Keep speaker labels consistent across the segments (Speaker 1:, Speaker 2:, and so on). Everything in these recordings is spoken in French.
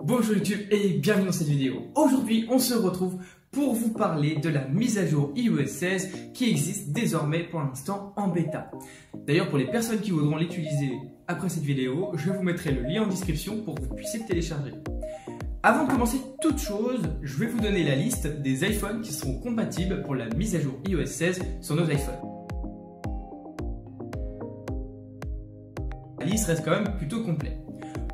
Speaker 1: Bonjour YouTube et bienvenue dans cette vidéo. Aujourd'hui on se retrouve pour vous parler de la mise à jour iOS 16 qui existe désormais pour l'instant en bêta. D'ailleurs pour les personnes qui voudront l'utiliser après cette vidéo, je vous mettrai le lien en description pour que vous puissiez le télécharger. Avant de commencer toute chose, je vais vous donner la liste des iPhones qui seront compatibles pour la mise à jour iOS 16 sur nos iPhones. La liste reste quand même plutôt complète.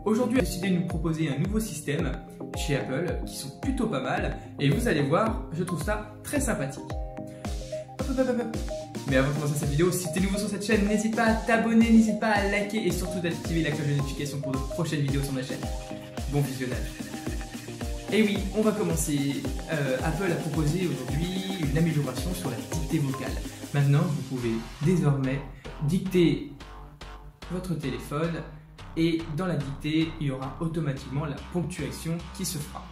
Speaker 1: Aujourd'hui, on a décidé de nous proposer un nouveau système chez Apple qui sont plutôt pas mal et vous allez voir, je trouve ça très sympathique. Mais avant de commencer cette vidéo, si tu es nouveau sur cette chaîne, n'hésite pas à t'abonner, n'hésite pas à liker et surtout d'activer la cloche de notification pour de prochaines vidéos sur ma chaîne. Bon visionnage. Et oui, on va commencer. Apple a proposé aujourd'hui une amélioration sur la dictée vocale. Maintenant, vous pouvez désormais dicter votre téléphone et dans la dictée, il y aura automatiquement la ponctuation qui se fera.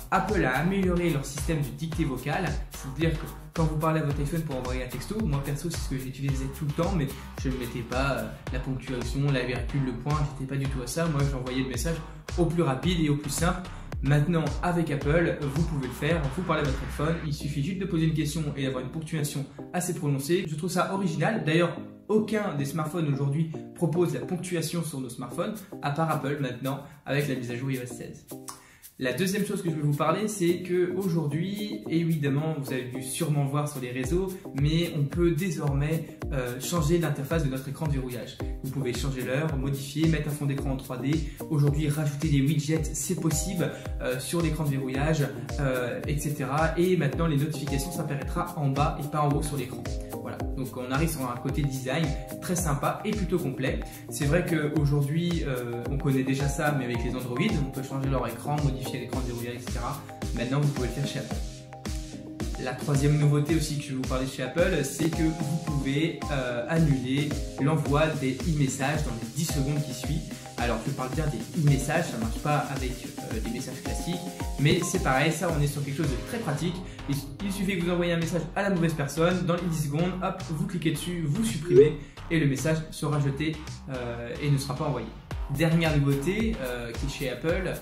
Speaker 1: Apple a amélioré leur système de dictée vocale, c'est-à-dire que quand vous parlez à votre téléphone pour envoyer un texto, moi perso c'est ce que j'utilisais tout le temps, mais je ne mettais pas la ponctuation, la virgule, le point, j'étais pas du tout à ça. Moi j'envoyais le message au plus rapide et au plus simple. Maintenant avec Apple, vous pouvez le faire, vous parlez à votre téléphone, il suffit juste de poser une question et d'avoir une ponctuation assez prononcée. Je trouve ça original, d'ailleurs aucun des smartphones aujourd'hui propose la ponctuation sur nos smartphones, à part Apple maintenant avec la mise à jour iOS 16. La deuxième chose que je vais vous parler, c'est que aujourd'hui, évidemment, vous avez dû sûrement voir sur les réseaux, mais on peut désormais changer l'interface de notre écran de verrouillage. Vous pouvez changer l'heure, modifier, mettre un fond d'écran en 3D. Aujourd'hui, rajouter des widgets, c'est possible sur l'écran de verrouillage, etc. Et maintenant, les notifications s'apparaîtra en bas et pas en haut sur l'écran. Voilà, donc on arrive sur un côté design très sympa et plutôt complet. C'est vrai qu'aujourd'hui, on connaît déjà ça, mais avec les Android, on peut changer leur écran, modifier l'écran de verrouillage, etc. Maintenant, vous pouvez le faire chez Apple. La troisième nouveauté aussi que je vais vous parler chez Apple, c'est que vous pouvez annuler l'envoi des e-messages dans les 10 secondes qui suivent. Alors je parle bien des e-messages, ça ne marche pas avec des messages classiques, mais c'est pareil, ça on est sur quelque chose de très pratique. Il suffit que vous envoyez un message à la mauvaise personne, dans les 10 secondes, hop, vous cliquez dessus, vous supprimez et le message sera jeté et ne sera pas envoyé. Dernière nouveauté qui est chez Apple,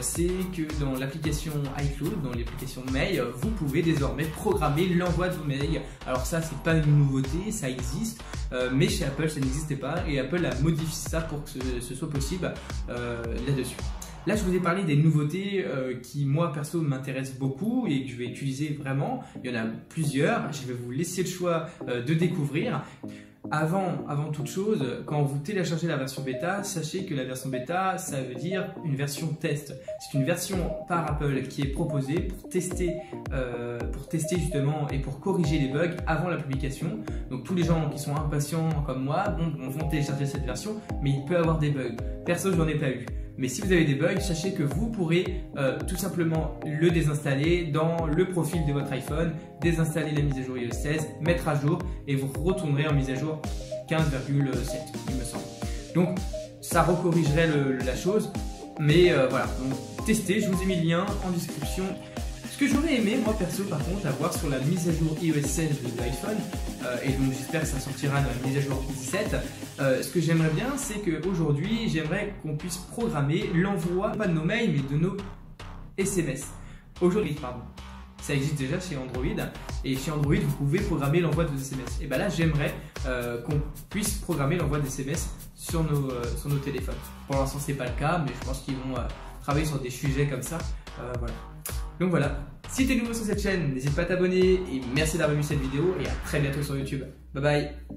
Speaker 1: c'est que dans l'application iCloud, dans l'application Mail, vous pouvez désormais programmer l'envoi de vos mails. Alors ça, c'est pas une nouveauté, ça existe, mais chez Apple, ça n'existait pas et Apple a modifié ça pour que ce soit possible là-dessus. Là, je vous ai parlé des nouveautés qui, moi, perso, m'intéressent beaucoup et que je vais utiliser vraiment. Il y en a plusieurs, je vais vous laisser le choix de découvrir. Avant toute chose, quand vous téléchargez la version bêta, sachez que la version bêta, ça veut dire une version test. C'est une version par Apple qui est proposée pour tester justement et pour corriger les bugs avant la publication. Donc tous les gens qui sont impatients comme moi vont télécharger cette version, mais il peut avoir des bugs. Perso, je n'en ai pas eu. Mais si vous avez des bugs, sachez que vous pourrez tout simplement le désinstaller dans le profil de votre iPhone, désinstaller la mise à jour iOS 16, mettre à jour et vous retournerez en mise à jour 15,7 il me semble. Donc ça recorrigerait la chose, mais voilà, donc testez, je vous ai mis le lien en description. Ce que j'aurais aimé, moi perso par contre, avoir sur la mise à jour iOS 16 de l'iPhone, et donc j'espère que ça sortira dans la mise à jour 17, ce que j'aimerais bien, c'est qu'aujourd'hui, j'aimerais qu'on puisse programmer l'envoi, pas de nos mails, mais de nos SMS. Aujourd'hui, pardon. Ça existe déjà chez Android, et chez Android, vous pouvez programmer l'envoi de vos SMS. Et bien là, j'aimerais qu'on puisse programmer l'envoi des SMS sur nos téléphones. Pour l'instant, ce n'est pas le cas, mais je pense qu'ils vont travailler sur des sujets comme ça. Voilà. Donc voilà, si tu es nouveau sur cette chaîne, n'hésite pas à t'abonner et merci d'avoir vu cette vidéo et à très bientôt sur YouTube. Bye bye.